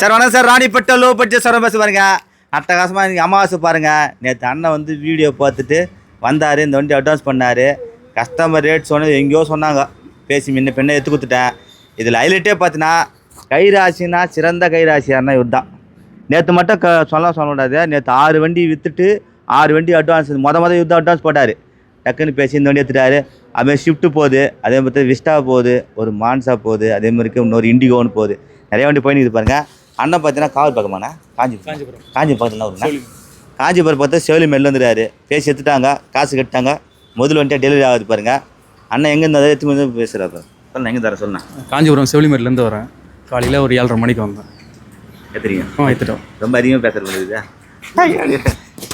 Sir வணக்கம் sir. ராணிப்பட்ட low budget sir பேச பாருங்க. அட்டகாசமாக இன்றைக்கி அமாவாசை பாருங்கள். நேற்று அண்ணன் வந்து வீடியோ பார்த்துட்டு வந்தார். இந்த வண்டி அட்வான்ஸ் பண்ணார். கஸ்டமர் ரேட் சொன்னது எங்கேயோ சொன்னாங்க. பேசி முன்ன பெண்ணை எடுத்து கொடுத்துட்டேன். இதில் ஹைலைட்டே பார்த்தீங்கன்னா கைராசினா சிறந்த கைராசியாருன்னா இவர் தான். நேற்று மட்டும் சொல்ல கூடாது. நேற்று 6 வண்டி விற்றுட்டு 6 வண்டி அட்வான்ஸ் மொதல் இவர் தான் அட்வான்ஸ் போட்டார். டக்குன்னு பேசி இந்த வண்டி எடுத்துட்டாரு. அதுமாதிரி ஷிஃப்ட்டு போகுது, அதே மாதிரி விஸ்டா போகுது, ஒரு மான்சா போகுது, அதே மாதிரிக்கு இன்னொரு இண்டிகோன்னு போகுது. நிறைய வண்டி போயின்னு பாருங்கள். அண்ணன் பார்த்தீங்கன்னா காவல் பக்கமாண்ணா காஞ்சிபுரம் பக்கத்தில் வருங்க. காஞ்சிபுரம் பார்த்தா செவிலிமேலில் வந்துடுறாரு. பேசி எடுத்துட்டாங்க, காசு கட்டாங்க. முதல் வந்துட்டு டெலிவரி ஆகுது பாருங்கள். அண்ணன் எங்கே இருந்தால் எடுத்து வந்து பேசுகிறாரு. சொல்லுங்கள் எங்கே தர சொல்லுண்ணா. காஞ்சிபுரம் செவிலிமேலேருந்து வரேன். காலையில் ஒரு 7:30 மணிக்கு வந்தேன். எடுத்துறீங்க? எடுத்துட்டோம். ரொம்ப அதிகமாக பேசுகிறது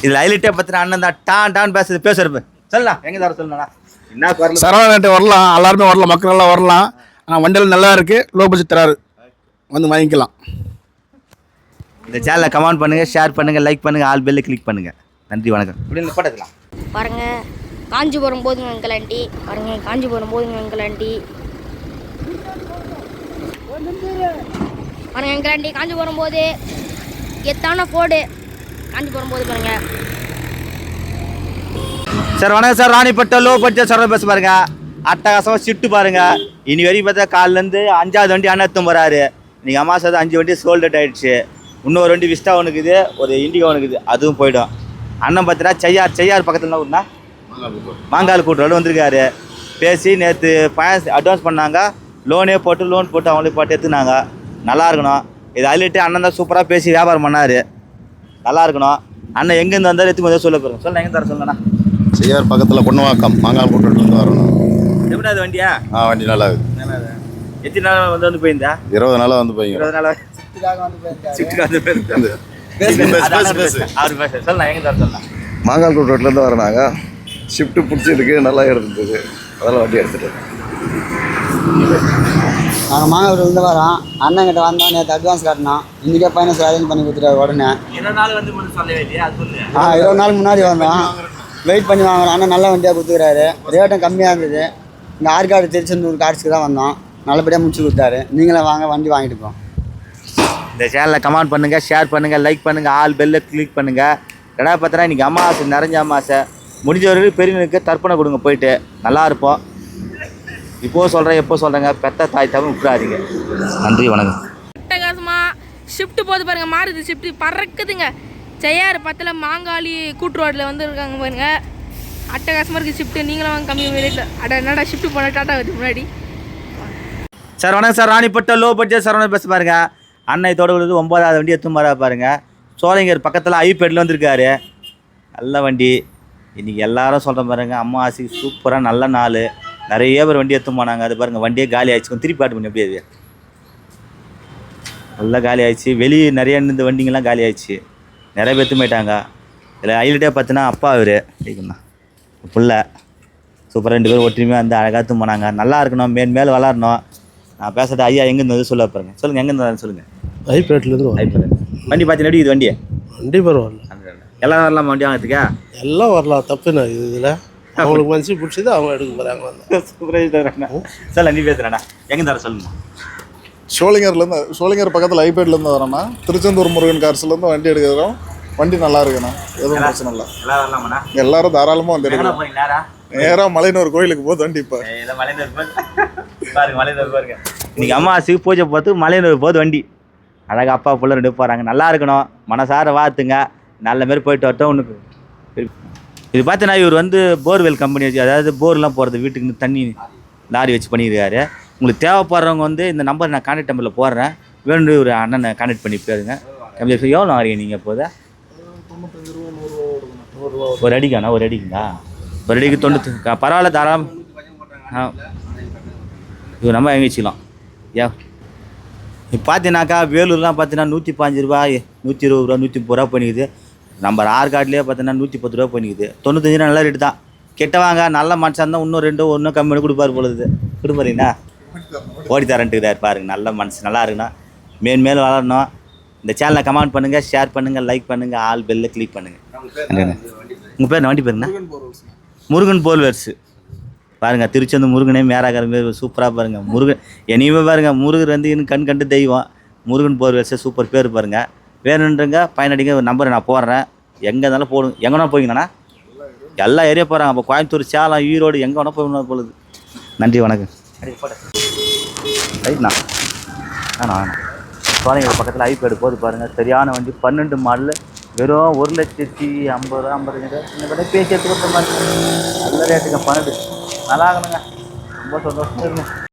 இதில் ஹைலைட்டே பார்த்தீங்கன்னா அண்ணன் தான் டான் பேசுகிறப்ப சொல்லலாம். எங்கே தர சொல்லணும்ண்ணா. என்ன சரவணன்ட்டு வரலாம், எல்லாருமே வரலாம், மக்கள் எல்லாம் வரலாம். ஆனால் வண்டியில் நல்லா இருக்குது, லோ பட்ஜெட் தராரு, வந்து வாங்கிக்கலாம். இந்த சேனலை கமெண்ட் பண்ணுங்கள், ஷேர் பண்ணுங்கள், லைக் பண்ணுங்கள், ஆல் பெல்லை கிளிக் பண்ணுங்கள். நன்றி, வணக்கம். இப்படி போட்டுக்கலாம் பாருங்க. காஞ்சிபுரம் போதுங்க அங்கிள் ஆண்டி. பாருங்க, காஞ்சிபுரம் போதுங்க அங்கிள் ஆண்டி. பாருங்க அங்கிள் ஆண்டி, காஞ்சிபுரம் போது எத்தான போடு. காஞ்சிபுரம் போது பாருங்க. சார் வணக்கம் சார். ராணிப்பட்ட லோ பட்ஜெட் சார் பேச பாருங்க. அட்டகாசமாக ஷிஃப்ட்டு பாருங்கள். இனி வரைக்கும் பார்த்தா காலிலேருந்து 5வது வண்டி அண்ணன் வராரு. இன்றைக்கி அமாவாசை 5 வண்டி சோல்ட் அவுட் ஆகிடுச்சு. இன்னொரு வண்டி விஸ்டா ஒன்றுக்குது, ஒரு இண்டிகோ ஒன்றுக்குது, அதுவும் போய்டும். அண்ணன் பார்த்தீங்கன்னா செய்யார் பக்கத்தில் ஒன்றா மாங்கால் கூட்டுறோடு வந்திருக்காரு. பேசி நேற்று அட்வான்ஸ் பண்ணாங்க. லோன் போட்டு அவங்களே போட்டு எடுத்துனாங்க. நல்லா இருக்கணும். இது ஹைலைட்டு அண்ணன் தான் சூப்பராக பேசி வியாபாரம் பண்ணார். நல்லா இருக்கணும். அண்ணன் எங்கேருந்து வந்தாலும் எடுத்து முதல்ல சொல்ல போகிறோம். சொல்ல எங்கே தர சொல்லண்ணா. செய்யார் பக்கத்தில் பொண்ணுவாக்கம் மாங்கால் கூட்டுலேருந்து வரணும். எப்படி அது வண்டியா? வண்டி நல்லா இருக்குது. நல்லா இருக்குது. எத்தனை நாள் வந்து போயிருந்தா? 20 நாளாக வந்து போய் 20 நாள் மாங்கால் கூட்டுலேருந்து வரனாங்க. ஷிஃப்ட்டு பிடிச்சிருக்கு, நல்லா இருந்தது, அதெல்லாம் வண்டி எடுத்துகிட்டு. நாங்கள் மாங்கால்லேருந்து வரோம். அண்ணங்கிட்ட வந்தோம். நேற்று அட்வான்ஸ் காட்டினோம். இன்றைக்கே ஃபைனான்ஸ் அரேஞ்ச் பண்ணி கொடுத்துட்டாரு உடனே. 20 நாள் முன்னாடி வந்தோம். வெயிட் பண்ணி வாங்குறோம். அண்ணன் நல்ல வண்டியாக கொடுத்துக்கிறாரு. ரேட்டும் கம்மியாக இருந்தது. இங்கே ஆற்காடு திருச்செந்தூர் கார்ட்ஸுக்கு தான் வந்தோம். நல்லபடியாக முடிச்சு கொடுத்தாரு. நீங்களும் வாங்க, வண்டி வாங்கிட்டு போம். இந்த சேனலில் கமெண்ட் பண்ணுங்கள், ஷேர் பண்ணுங்கள், லைக் பண்ணுங்கள், ஆல் பெல்லை கிளிக் பண்ணுங்கள். ரெண்டாவது பார்த்தா இன்றைக்கி அமாவாசை, நிறைஞ்ச அமாவாசை. முடிஞ்சவர்களுக்கு பெரியவனுக்கு தர்ப்பணம் கொடுங்க, போயிட்டு நல்லா இருப்போம். இப்போது சொல்கிறேன், எப்போ சொல்கிறேங்க, பெத்த தாய் தவிர விட்டுறாதீங்க. நன்றி, வணக்கம். அட்டகாசமாக ஷிஃப்ட்டு போது பாருங்க. மாறுது ஷிஃப்ட்டு பறக்குதுங்க. செய்யார் பத்தில் மாங்காளி கூட்டு ரோட்டில் வந்து இருக்காங்க பாருங்க. அட்டகாசமாக இருக்குது ஷிஃப்ட்டு. நீங்களும் வாங்க கம்மி ரேட்டில். என்னடா ஷிஃப்ட்டு போன டாட்டா வருது முன்னாடி. சார் வணக்கம் சார். ராணிப்பட்ட லோ பட்ஜெட் சார் பேச பாருங்க. அன்னை தொடர்பு 9வது வண்டி எடுத்து வரா பாருங்க. சோலைங்கர் பக்கத்தில் ஐபேடில் வந்திருக்காரு. நல்ல வண்டி. இன்றைக்கி எல்லாரும் சொல்கிற பாருங்க. அம்மாவாசைக்கு சூப்பராக நல்ல நாள். நிறைய பேர் வண்டி எடுத்து போனாங்க. அது பாருங்கள், வண்டியே காலி ஆகிடுச்சு. திருப்பி பாட்டு பண்ணி எப்படி அது நல்லா காலி ஆகிடுச்சு. வெளியே நிறைய இந்த வண்டிங்கெல்லாம் காலி ஆகிடுச்சு. நிறைய பேர் போயிட்டாங்க. இதில் ஹைலைட்டே பார்த்தீங்கன்னா அப்பா அவர் புள்ள சூப்பராக 2 பேர் ஒற்றுமையாக வந்து அழகாக போனாங்க. நல்லா இருக்கணும், மேல் வளரணும். நான் பேசுகிறது ஐயா எங்கேருந்து சொல்ல பாருங்க. சொல்லுங்கள், எங்கேருந்து சொல்லுங்கள். ஐபேட்லேருந்து ஐபேட் வண்டி பார்த்தீங்கன்னா எப்படி இது வண்டியை? வண்டி பரவாயில்ல, எல்லாம் வரலாம். வண்டி வாங்கிறதுக்கா எல்லாம் வரலாம், தப்புண்ணா. இதில் அவங்களுக்கு மனசு பிடிச்சது அவங்க எடுக்க போகிறாங்க. சொல்ல நீ பேசுகிறேண்ணா. எங்கே தர சொல்லுங்க. சோளிங்கர் பக்கத்தில் ஐபேட்லேருந்து வரோம்னா திருச்செந்தூர் முருகன் கார்ஸ்லேருந்து வண்டி எடுக்கிறோம். வண்டி நல்லா இருக்குண்ணா, எதுவும் பிரச்சனை இல்லை. எல்லாரும் தாராளமாக வந்து எடுக்கலாம். நேராக மலையனூர் கோயிலுக்கு போகுது வண்டி. இப்போ பாருங்க, இன்னைக்கு அம்மாவாசைக்கு பூஜை பார்த்து மலையனூர் போகுது வண்டி. அழகாக அப்பா பிள்ளை 2 போகிறாங்க. நல்லா இருக்கணும். மனசார வாத்துங்க. நல்ல மாரி போயிட்டு வரட்டும். ஒன்றுக்கு இது பார்த்தீங்கன்னா இவர் வந்து போர்வெல் கம்பெனி வச்சு, அதாவது போர்லாம் போகிறது வீட்டுக்கு தண்ணி லாரி வச்சு பண்ணியிருக்காரு. உங்களுக்கு தேவைப்படுறவங்க வந்து இந்த நம்பர் நான் கான்டாக்ட் நம்பரில் போடுறேன். வேணும் ஒரு அண்ணனை கான்டாக்ட் பண்ணி போயிருங்க. கம்மி எவ்வளோ வாங்குறீங்க நீங்கள்? இப்போது ஒரு அடிக்காண்ணா? ஒரு அடிக்குங்களா? ஒரு அடிக்கு 90 பரவாயில்ல, தாராளம். இது நம்ம எங்கே வச்சுக்கலாம். இப்போ பார்த்தீங்கன்னாக்கா வேலூர்லாம் பார்த்தீங்கன்னா 115 ரூபாய், 120 ரூபா, 130 ரூபா பண்ணிக்குது. நம்ம ஆற்காட்லேயே பார்த்தீங்கன்னா 110 ரூபா பண்ணிக்குது. 95 ரூபா நல்ல ரேட்டு தான். கெட்டவாங்க நல்ல மனுஷன் தான். இன்னும் கம்மி பண்ணி கொடுப்பாரு பொழுது. கொடுப்பாருங்கண்ணா. ஓடி தரேன்ட்டுக்கிறார் பாருங்க. நல்ல மனசு நல்லா இருக்குண்ணா. மேல் வளரணும். இந்த சேனலை கமெண்ட் பண்ணுங்கள், ஷேர் பண்ணுங்கள், லைக் பண்ணுங்கள், ஆல் பெல்லை கிளிக் பண்ணுங்கள். உங்கள் பேர் வண்டி பேருங்கண்ணா? முருகன் போல்வர்ஸு. பாருங்கள், திருச்செந்தூர் முருகனே மேராகரம் சூப்பராக பாருங்கள். முருகன் என்னையுமே பாருங்கள், முருகர் வந்து இன்னும் கண் கண்டு தெய்வம். முருகன் போர்வேல்ஸ் சூப்பர் பேர் பாருங்கள். வேணுன்றங்க பயனடிங்க நம்பரை நான் போடுறேன். எங்கே இருந்தாலும் போடுங்க. எங்கன்னா போய்ங்கண்ணா எல்லா ஏரியா போகிறாங்க. அப்போ கோயம்புத்தூர், சேலம், ஈரோடு எங்கே வேணால் போய் போகுது. நன்றி வணக்கம். ரைட்ண்ணா வேணா சோழங்கள் பக்கத்தில் ஐபேடு போது பாருங்கள். சரியான வண்டி 12 மாடல் வெறும் 1,50,000 இந்த கடை பேசி எடுத்து கொடுத்த மாதிரி நல்ல ரேட்டுங்க. 12 நல்லா ஆகணுங்க. ரொம்ப சந்தோஷமாக இருக்குங்க.